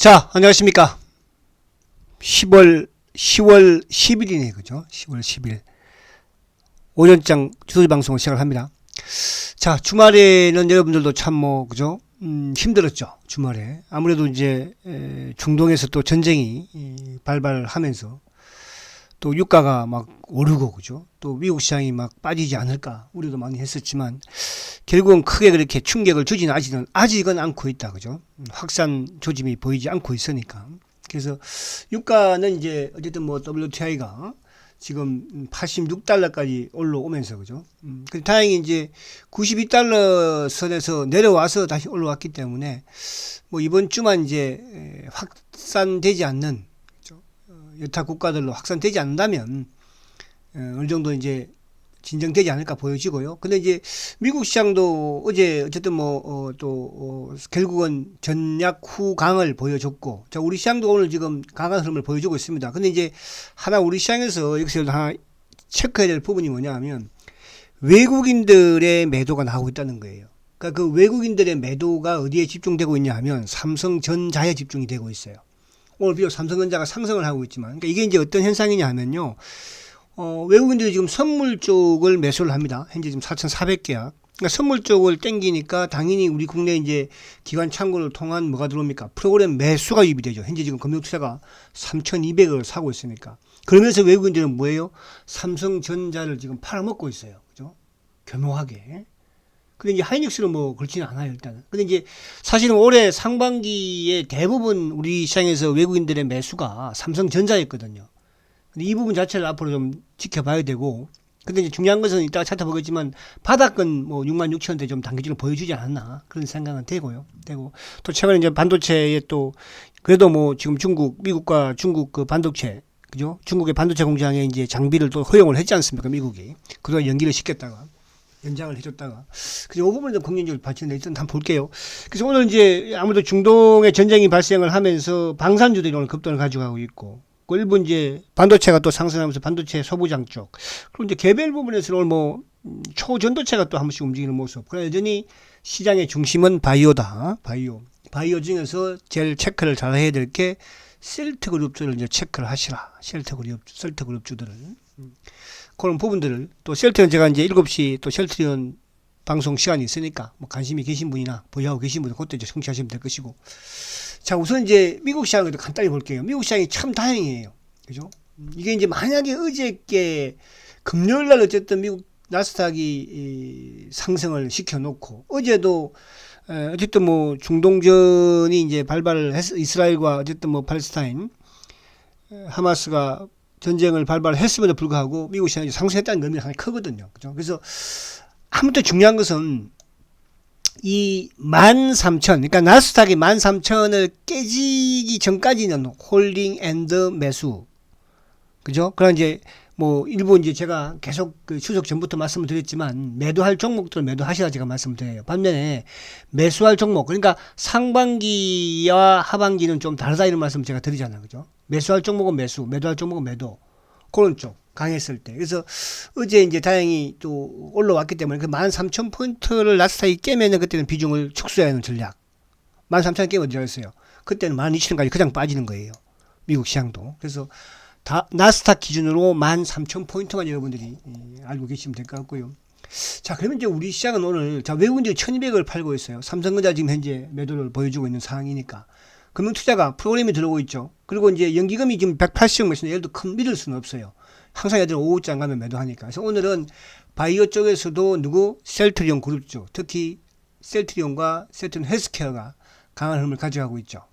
자, 안녕하십니까. 10월 10일이네, 그죠? 10월 10일. 오전장 주소지 방송을 시작을 합니다. 자, 주말에는 여러분들도 참 그죠? 힘들었죠, 주말에. 아무래도 이제, 중동에서 또 전쟁이 발발하면서 또 유가가 막 오르고, 그죠? 또 미국 시장이 막 빠지지 않을까 우리도 많이 했었지만, 결국은 크게 그렇게 충격을 주지는 아직은 않고 있다, 그죠? 확산 조짐이 보이지 않고 있으니까. 그래서 유가는 이제 어쨌든 뭐 WTI가 지금 86달러까지 올라오면서, 그죠? 근데 다행히 이제 92달러 선에서 내려와서 다시 올라왔기 때문에 뭐 이번 주만 이제 확산되지 않는, 그죠? 여타 국가들로 확산되지 않는다면 어느 정도 이제 진정되지 않을까 보여지고요. 근데 이제 미국 시장도 어제 어쨌든 결국은 전략 후 강을 보여줬고, 자, 우리 시장도 오늘 지금 강한 흐름을 보여주고 있습니다. 근데 이제 하나 우리 시장에서 여기서 하나 체크해야 될 부분이 뭐냐 하면 외국인들의 매도가 나오고 있다는 거예요. 그러니까 그 외국인들의 매도가 어디에 집중되고 있냐 하면 삼성전자에 집중이 되고 있어요. 오늘 비록 삼성전자가 상승을 하고 있지만, 그러니까 이게 이제 어떤 현상이냐 하면요. 외국인들이 지금 선물 쪽을 매수를 합니다. 현재 지금 4,400계약. 그러니까 선물 쪽을 땡기니까 당연히 우리 국내 이제 기관 창구를 통한 뭐가 들어옵니까? 프로그램 매수가 유입이 되죠. 현재 지금 금융투자가 3,200을 사고 있으니까. 그러면서 외국인들은 뭐예요? 삼성전자를 지금 팔아먹고 있어요. 그죠? 교묘하게. 근데 이제 하이닉스는 뭐 그렇지는 않아요, 일단은. 근데 이제 사실은 올해 상반기에 대부분 우리 시장에서 외국인들의 매수가 삼성전자였거든요. 이 부분 자체를 앞으로 좀 지켜봐야 되고, 근데 이제 중요한 것은 이따가 찾아보겠지만 바닥은 뭐 66,000원대 좀 단기적으로 보여주지 않았나 그런 생각은 되고 또 최근에 이제 반도체에 또 그래도 뭐 지금 미국과 중국 그 반도체, 그죠? 중국의 반도체 공장에 이제 장비를 또 허용을 했지 않습니까, 미국이. 그동안 연기를 시켰다가 연장을 해줬다가. 그래서 이 부분은 좀 긍정적으로 발전돼 일단 한번 볼게요. 그래서 오늘 이제 아무래도 중동의 전쟁이 발생을 하면서 방산주들이 오늘 급등을 가져가고 있고, 그 일부 이제 반도체가 또 상승하면서 반도체 소부장 쪽, 그리고 이제 개별 부분에서 오늘 뭐 초전도체가 또 한 번씩 움직이는 모습. 그러나 여전히 시장의 중심은 바이오다. 바이오 중에서 제일 체크를 잘 해야 될 게 셀트 그룹주를 이제 체크를 하시라. 셀트 그룹주들을. 그런 부분들을 또 셀트는 제가 이제 7시 또 셀트리온 방송 시간이 있으니까 뭐 관심이 계신 분이나 보유하고 계신 분은 그것도 이제 청취하시면 될 것이고. 자, 우선 이제 미국 시장을 간단히 볼게요. 미국 시장이 참 다행이에요. 그죠? 이게 이제 만약에 어저께 금요일 날 어쨌든 미국 나스닥이 상승을 시켜놓고, 어제도 어쨌든 뭐 중동전이 이제 발발을 했, 이스라엘과 어쨌든 뭐 팔레스타인 하마스가 전쟁을 발발했음에도 불구하고 미국 시장이 상승했다는 의미가 상당히 크거든요. 그죠? 그래서 아무튼 중요한 것은 이 13,000, 그러니까 나스닥이 13,000을 깨지기 전까지는 홀딩 앤드 매수. 그죠? 그럼 이제 뭐 일부 이제 제가 계속 그 추석 전부터 말씀을 드렸지만 매도할 종목들은 매도하시라 제가 말씀을 드려요. 반면에 매수할 종목, 그러니까 상반기와 하반기는 좀 다르다 이런 말씀 제가 드리잖아요. 그죠? 매수할 종목은 매수, 매도할 종목은 매도. 그런 쪽 강했을 때. 그래서 어제 이제 다행히 또 올라왔기 때문에 그 13,000포인트를 나스닥이 깨면은 그때는 비중을 축소해야 하는 전략. 13,000 깨면 어디가 있어요? 그때는 12,000원까지 그냥 빠지는 거예요. 미국 시장도. 그래서 나스닥 기준으로 13,000포인트만 여러분들이 알고 계시면 될 것 같고요. 자, 그러면 이제 우리 시장은 오늘, 자, 외국인들이 1,200을 팔고 있어요. 삼성전자 지금 현재 매도를 보여주고 있는 상황이니까. 금융투자가 프로그램이 들어오고 있죠. 그리고 이제 연기금이 지금 180억 몇인데 얘도 큰 믿을 수는 없어요. 항상 애들은 오후장 가면 매도하니까. 그래서 오늘은 바이오 쪽에서도 셀트리온 그룹 쪽, 특히 셀트리온과 셀트리온 헬스케어가 강한 흐름을 가져가고 있죠.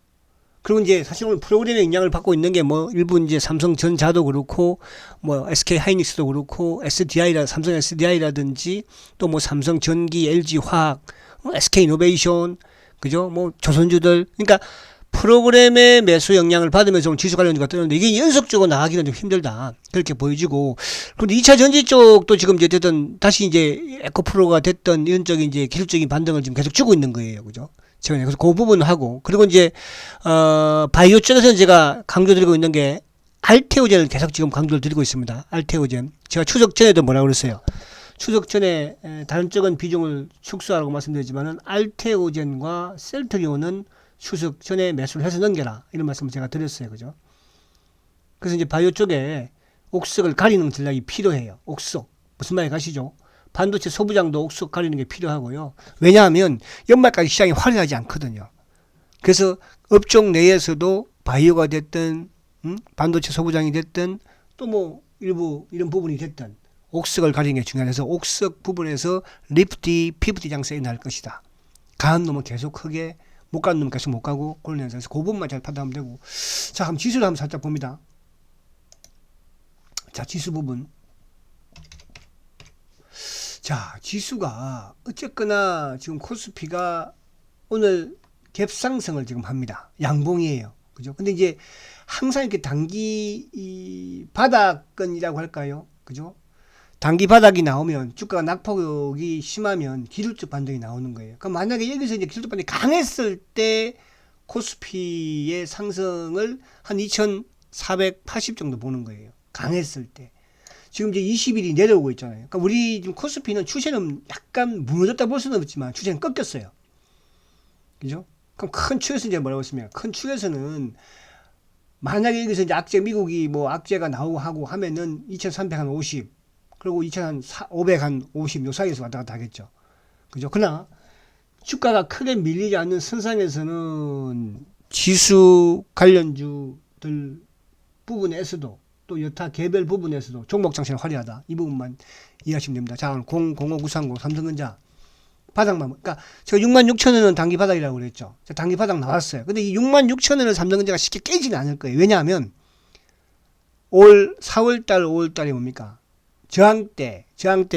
그리고 이제 사실 오늘 프로그램의 영향을 받고 있는 게 뭐 일부 이제 삼성전자도 그렇고 뭐 SK 하이닉스도 그렇고 삼성 SDI라든지 또 뭐 삼성전기, LG화학, SK 이노베이션, 그죠? 뭐 조선주들. 그러니까 프로그램의 매수 영향을 받으면서 지수 관련주가 뜨는데 이게 연속적으로 나가기는 좀 힘들다. 그렇게 보여지고. 그런데 2차 전지 쪽도 지금 이제 됐든 다시 이제 에코프로가 됐던 이런 쪽이 이제 기술적인 반등을 지금 계속 주고 있는 거예요. 그죠? 최근에. 그래서 그 부분을 하고. 그리고 이제, 바이오 쪽에서는 제가 강조드리고 있는 게 알테오젠을 계속 지금 강조를 드리고 있습니다. 알테오젠. 제가 추석 전에도 뭐라고 그랬어요? 추석 전에 다른 쪽은 비중을 축소하라고 말씀드렸지만은 알테오젠과 셀트리온은 추석 전에 매수를 해서 넘겨라. 이런 말씀을 제가 드렸어요. 그죠? 그래서 이제 바이오 쪽에 옥석을 가리는 전략이 필요해요. 옥석. 무슨 말이 가시죠? 반도체 소부장도 옥석 가리는 게 필요하고요. 왜냐하면 연말까지 시장이 화려하지 않거든요. 그래서 업종 내에서도 바이오가 됐든 반도체 소부장이 됐든 또 뭐 일부 이런 부분이 됐든 옥석을 가리는 게 중요해서 옥석 부분에서 리프티, 피프티 장세에 날 것이다. 가는 놈은 계속 크게, 못 가는 놈은 계속 못 가고 그런 현상에서 그 부분만 잘 판단하면 되고. 자, 그럼 지수를 한번 살짝 봅니다. 자, 지수 부분. 자, 지수가 어쨌거나 지금 코스피가 오늘 갭상승을 지금 합니다. 양봉이에요. 그죠? 근데 이제 항상 이렇게 단기 이 바닥권이라고 할까요? 그죠? 단기 바닥이 나오면 주가가 낙폭이 심하면 기술적 반등이 나오는 거예요. 그럼 만약에 여기서 이제 기술적 반등이 강했을 때 코스피의 상승을 한 2480 정도 보는 거예요. 강했을 때. 지금 이제 20일이 내려오고 있잖아요. 그러니까 우리 지금 코스피는 추세는 약간 무너졌다 볼 수는 없지만 추세는 꺾였어요. 그죠? 그럼 큰 축에서 이제 뭐라고 했습니까? 큰 축에서는 만약에 여기서 이제 악재, 미국이 뭐 악재가 나오고 하고 하면은 2350, 그리고 2550 요 사이에서 왔다 갔다 하겠죠. 그죠? 그러나 주가가 크게 밀리지 않는 선상에서는 지수 관련주들 부분에서도 또 여타 개별 부분에서도 종목 장세는 화려하다. 이 부분만 이해하시면 됩니다. 자, 오늘 005930 삼성전자 바닥만, 그러니까 제가 66,000원은 단기 바닥이라고 그랬죠. 단기 바닥 나왔어요. 근데 이 66,000원을 삼성전자가 쉽게 깨지는 않을 거예요. 왜냐하면 올 4월달, 5월달이 뭡니까? 저항대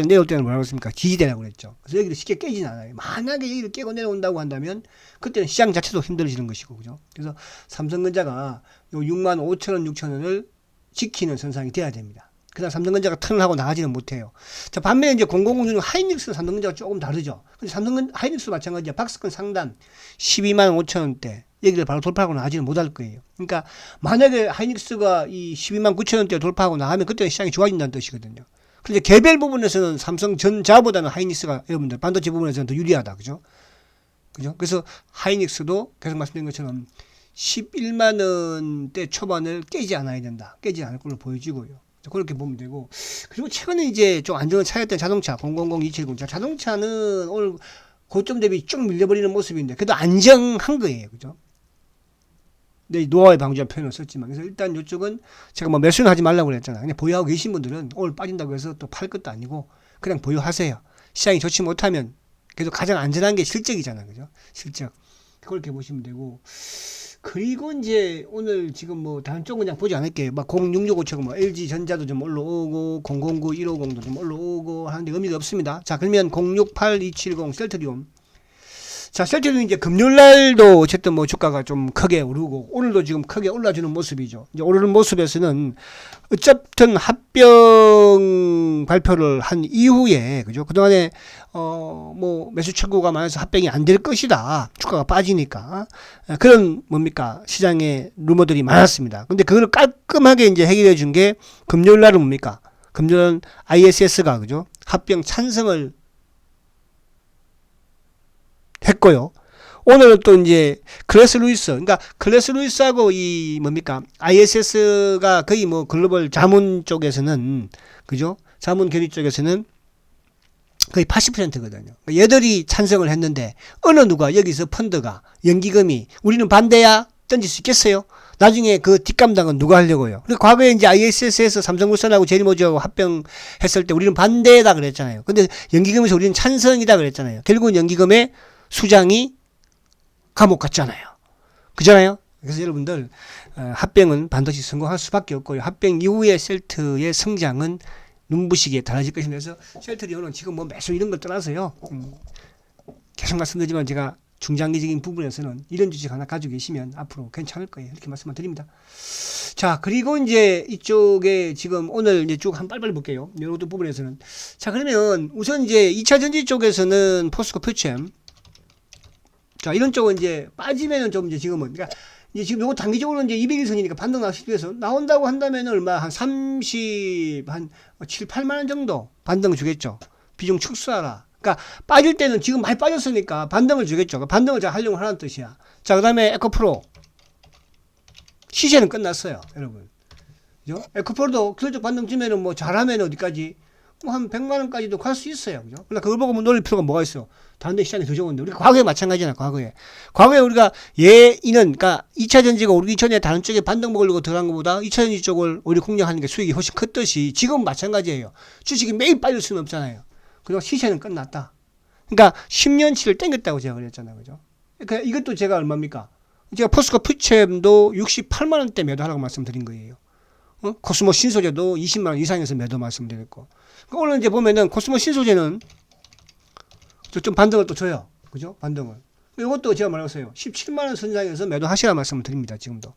내려올 때는 뭐라고 했습니까? 지지대라고 그랬죠. 그래서 여기를 쉽게 깨지는 않아요. 만약에 여기를 깨고 내려온다고 한다면 그때는 시장 자체도 힘들어지는 것이고, 그죠? 그래서 삼성전자가 요 65,000원, 6,000원을 지키는 선상이 돼야 됩니다. 그다음 삼성전자가 턴을 하고 나가지는 못해요. 자, 반면에 이제 0006 하이닉스는 삼성전자가 조금 다르죠. 근데 하이닉스도 마찬가지야. 박스권 상단 125,000원대 여기를 바로 돌파하고 나가지는 못할 거예요. 그러니까 만약에 하이닉스가 이 129,000원대 돌파하고 나가면 그때는 시장이 좋아진다는 뜻이거든요. 그런데 개별 부분에서는 삼성전자보다는 하이닉스가 여러분들 반도체 부분에서는 더 유리하다. 그죠? 그죠? 그래서 하이닉스도 계속 말씀드린 것처럼 11만 원대 초반을 깨지 않아야 된다. 깨지 않을 걸로 보여지고요. 그렇게 보면 되고. 그리고 최근에 이제 좀 안정을 찾았던 자동차 000270. 자, 자동차는 오늘 고점 대비 쭉 밀려버리는 모습인데 그래도 안정한 거예요. 그죠? 네, 노아의 방주한 표현을 썼지만. 그래서 일단 이쪽은 제가 뭐 매수는 하지 말라고 그랬잖아요. 그냥 보유하고 계신 분들은 오늘 빠진다고 해서 또 팔 것도 아니고 그냥 보유하세요. 시장이 좋지 못하면 그래도 가장 안전한 게 실적이잖아요. 그죠? 실적. 그렇게 보시면 되고. 그리고 이제 오늘 지금 뭐 다른 쪽은 그냥 보지 않을게요. 막 0665처럼 뭐 LG전자도 좀 올라오고 009 150도 좀 올라오고 하는데 의미가 없습니다. 자, 그러면 068270 셀트리온. 자, 셀트리온 이제 금요일 날도 어쨌든 뭐 주가가 좀 크게 오르고 오늘도 지금 크게 올라주는 모습이죠. 이제 오르는 모습에서는 어쨌든 합병 발표를 한 이후에 그죠? 그동안에 뭐 매수 출구가 많아서 합병이 안 될 것이다. 주가가 빠지니까. 그런 뭡니까? 시장에 루머들이 많았습니다. 근데 그걸 깔끔하게 이제 해결해 준 게 금요일 날은 뭡니까? 금요일은 ISS가 그죠? 합병 찬성을 했고요. 오늘은 또 이제 클래스 루이스, 그러니까 클래스 루이스하고 이 뭡니까? ISS가 거의 뭐 글로벌 자문 쪽에서는 그죠? 자문 견입 쪽에서는 거의 80%거든요. 얘들이 찬성을 했는데 어느 누가 여기서 펀드가 연기금이 우리는 반대야 던질 수 있겠어요? 나중에 그 뒷감당은 누가 하려고요? 그리고 과거에 이제 ISS에서 삼성물산하고 제일모직하고 합병했을 때 우리는 반대다 그랬잖아요. 근데 연기금에서 우리는 찬성이다 그랬잖아요. 결국은 연기금의 수장이 감옥 갔잖아요. 그잖아요. 그래서 여러분들 합병은 반드시 성공할 수밖에 없고요. 합병 이후의 셀트의 성장은 눈부시게 달라질 것입니다. 그래서 셀트리온은 지금 뭐 매수 이런 걸 떠나서요. 계속 말씀드리지만 제가 중장기적인 부분에서는 이런 주식 하나 가지고 계시면 앞으로 괜찮을 거예요. 이렇게 말씀을 드립니다. 자, 그리고 이제 이쪽에 지금 오늘 이제 쭉 한 빨리빨리 볼게요. 이런 부분에서는. 자, 그러면 우선 이제 2차 전지 쪽에서는 포스코 퓨처엠. 자, 이런 쪽은 이제 빠지면은 좀 이제 지금은, 그러니까 이제 지금 요거 단기적으로 이제 200일선이니까 반등 나시기 위해서 나온다고 한다면 얼마? 한 30, 한 7, 8만원 정도 반등 주겠죠. 비중 축소하라. 그러니까 빠질 때는 지금 많이 빠졌으니까 반등을 주겠죠. 반등을 잘 하려고 하라는 뜻이야. 자, 그 다음에 에코프로. 시세는 끝났어요, 여러분. 그죠? 에코프로도 기술적 반등 주면은 뭐 잘하면 어디까지? 뭐 한 100만 원까지도 갈 수 있어요. 그죠? 그러니까 그걸 보고 뭐 놀릴 필요가 뭐가 있어? 다른 데 시장이 더 좋은데. 우리가 과거에 마찬가지잖아, 과거에. 과거에 우리가 이는, 그러니까 2차 전지가 오르기 전에 다른 쪽에 반등 먹으려고 들어간 것보다 2차 전지 쪽을 오히려 공략하는 게 수익이 훨씬 컸듯이 지금 마찬가지예요. 주식이 매일 빠질 수는 없잖아요. 그리고 시세는 끝났다. 그러니까 10년치를 땡겼다고 제가 그랬잖아요. 그죠? 그러니까 이것도 제가 얼마입니까? 제가 포스코 퓨처엠도 68만 원대 매도하라고 말씀드린 거예요. 코스모 신소재도 20만 원 이상에서 매도 말씀드렸고. 그러니까 오늘 이제 보면은 코스모 신소재는 좀 반등을 또 줘요. 그죠? 반등을. 이것도 제가 말했어요. 17만 원 선상에서 매도하시라 말씀을 드립니다. 지금도.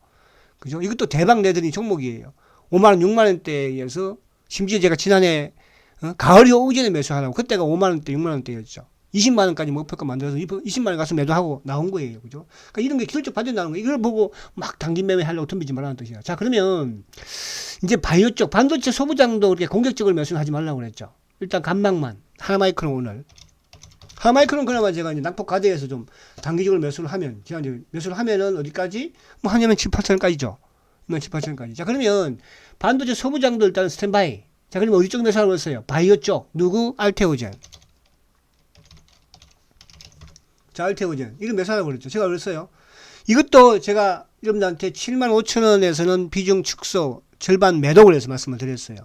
그죠? 이것도 대박 내드린 종목이에요. 5만 원, 6만 원대에서 심지어 제가 지난해 가을이 오기 전에 매수하라고 그때가 5만 원대, 6만 원대였죠. 20만 원까지 목표가 만들어서 20만 원 가서 매도하고 나온 거예요. 그죠? 그러니까 이런 게 기술적 반전 나오는 거예요. 이걸 보고 막 단기 매매하려고 덤비지 말라는 뜻이야. 자, 그러면 이제 바이오 쪽 반도체 소부장도 그렇게 공격적으로 매수는 하지 말라고 그랬죠. 일단 간막만 하나마이크론 오늘. 하나마이크론 그나마 제가 이제 낙폭 과대에서 좀 단기적으로 매수를 하면 제가 이제 매수를 하면은 어디까지? 뭐 하냐면 7, 8천원까지죠. 7, 8천원까지. 자, 그러면 반도체 소부장도 일단 스탠바이. 자, 그러면 어디 쪽 매수하라고 했어요? 바이오 쪽. 누구? 알테오젠. 자, 알테오젠. 이거 매수하라고 그랬죠. 제가 그랬어요. 이것도 제가 여러분들한테 7만 5천 원에서는 비중 축소 절반 매도를 해서 말씀을 드렸어요.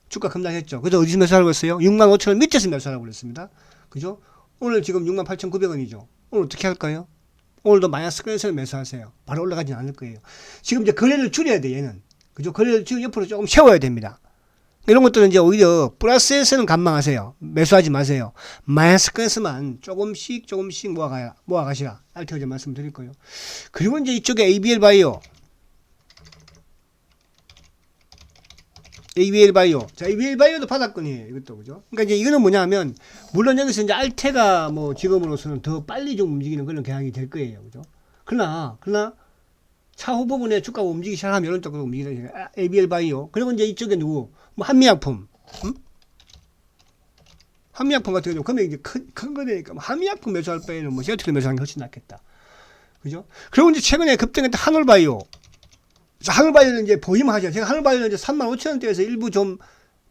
주가 급락했죠. 그래서 어디서 매수하라고 했어요? 6만 5천 원 밑에서 매수하라고 그랬습니다. 그죠? 오늘 지금 6만 8,900원이죠. 오늘 어떻게 할까요? 오늘도 마이너스 끌에서 매수하세요. 바로 올라가진 않을 거예요. 지금 이제 거래를 줄여야 돼, 얘는. 그죠? 거래를 지금 옆으로 조금 세워야 됩니다. 이런 것들은 이제 오히려 플러스에서는 관망하세요. 매수하지 마세요. 마이너스 끌에서만 조금씩 모아가시라. 알테오젠 말씀드릴 거예요. 그리고 이제 이쪽에 ABL 바이오. ABL 바이오. 자, ABL 바이오도 바닥권이에요. 이것도, 그죠? 그러니까 이제 이거는 뭐냐 하면, 물론 여기서 이제 알테가 뭐 지금으로서는 더 빨리 좀 움직이는 그런 경향이 될 거예요. 그죠? 그러나, 차후 부분에 주가가 움직이기 시작하면 이런 쪽으로 움직이는 ABL 바이오. 그리고 이제 이쪽에 누구? 뭐 한미약품. 한미약품 같은 경우 금액이 이제 큰 거니까 뭐 한미약품 매수할 바에는 뭐 셀트를 매수하는 게 훨씬 낫겠다. 그죠? 그리고 이제 최근에 급등했던 한올바이오. 한올바이오는 이제 보임하죠. 제가 한올바이오는 이제 35,000원대에서 일부 좀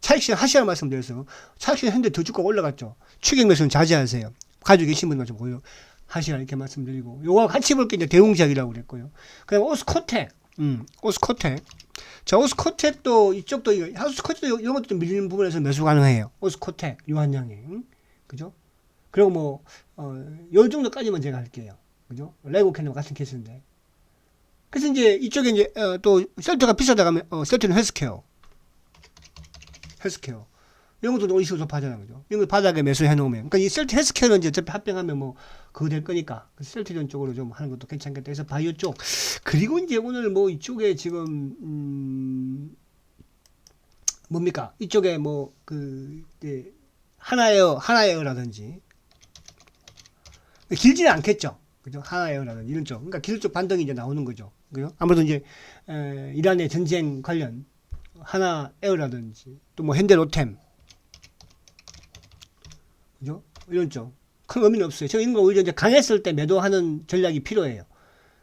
차익실현 하시라는 말씀드렸어요. 차익실현 했는데 더 주가가 올라갔죠. 추격 매수는 자제하세요. 가지고 계신 분만 좀 보여 하시라 이렇게 말씀드리고, 요거 같이 볼 게 이제 대웅작이라고 그랬고요. 그다음에 오스코텍. 오스코텍. 자, 오스코텍도 이쪽도 오스코텍도 이런 것도 좀 밀리는 부분에서 매수 가능해요. 오스코텍 유한양이. 그죠? 그리고 뭐 요 정도까지만 제가 할게요. 그죠? 레고 캔과 같은 케이스인데. 그래서 이제 이쪽에 이제 또 셀트가 비싸다 가면 셀트는 헬스케어. 이런 것도 오이시고 접하잖아. 그죠? 이런 거 바닥에 매수해 놓으면. 그러니까 이 셀트 헬스케어는 이제 어차피 합병하면 뭐 그거 될 거니까. 셀트전 쪽으로 좀 하는 것도 괜찮겠다 해서 바이오 쪽. 그리고 이제 오늘 뭐 이쪽에 지금 뭡니까? 이쪽에 뭐 하나에어라든지 길지는 않겠죠. 그죠? 하나에어라든지 이런 쪽. 그러니까 기술적 반등이 이제 나오는 거죠. 그죠? 아무래도 이제 이란의 전쟁 관련 하나에어라든지 또 뭐 현대로템, 그죠? 이런 쪽. 큰 의미는 없어요. 저 이런 거 오히려 이제 강했을 때 매도하는 전략이 필요해요.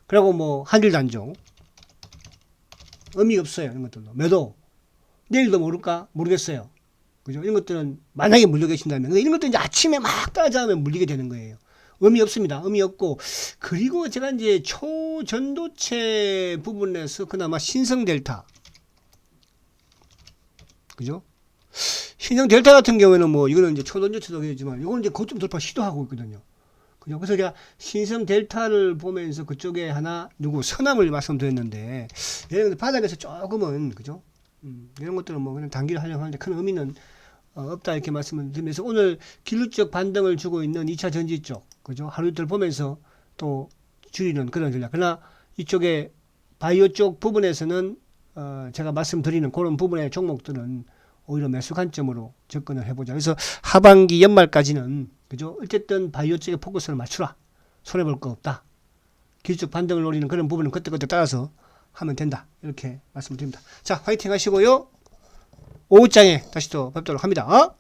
그리고 뭐 한일단종 의미 없어요. 이런 것들도 매도. 내일도 모를까 모르겠어요. 그죠? 이런 것들은 만약에 물려 계신다면, 근데 이런 것도 이제 아침에 막 따라잡으면 물리게 되는 거예요. 의미 없습니다. 의미 없고. 그리고 제가 이제 초전도체 부분에서 그나마 신성델타. 그죠? 신성델타 같은 경우에는 뭐, 이거는 이제 초전도체도 되지만, 이거는 이제 고점 돌파 시도하고 있거든요. 그죠? 그래서 제가 신성델타를 보면서 그쪽에 하나, 서남을 말씀드렸는데, 얘는 바닥에서 조금은, 그죠? 이런 것들은 뭐, 그냥 단기를 하려고 하는데 큰 의미는 없다 이렇게 말씀을 드리면서, 오늘 기술적 반등을 주고 있는 2차 전지 쪽, 그죠? 하루 이틀 보면서 또 줄이는 그런 전략. 그러나 이쪽에 바이오 쪽 부분에서는 제가 말씀드리는 그런 부분의 종목들은 오히려 매수 관점으로 접근을 해보자. 그래서 하반기 연말까지는, 그죠? 어쨌든 바이오 쪽에 포커스를 맞추라. 손해볼 거 없다. 기술적 반등을 노리는 그런 부분은 그때그때 따라서 하면 된다. 이렇게 말씀드립니다. 자, 화이팅 하시고요. 오후장에 다시 또 뵙도록 합니다.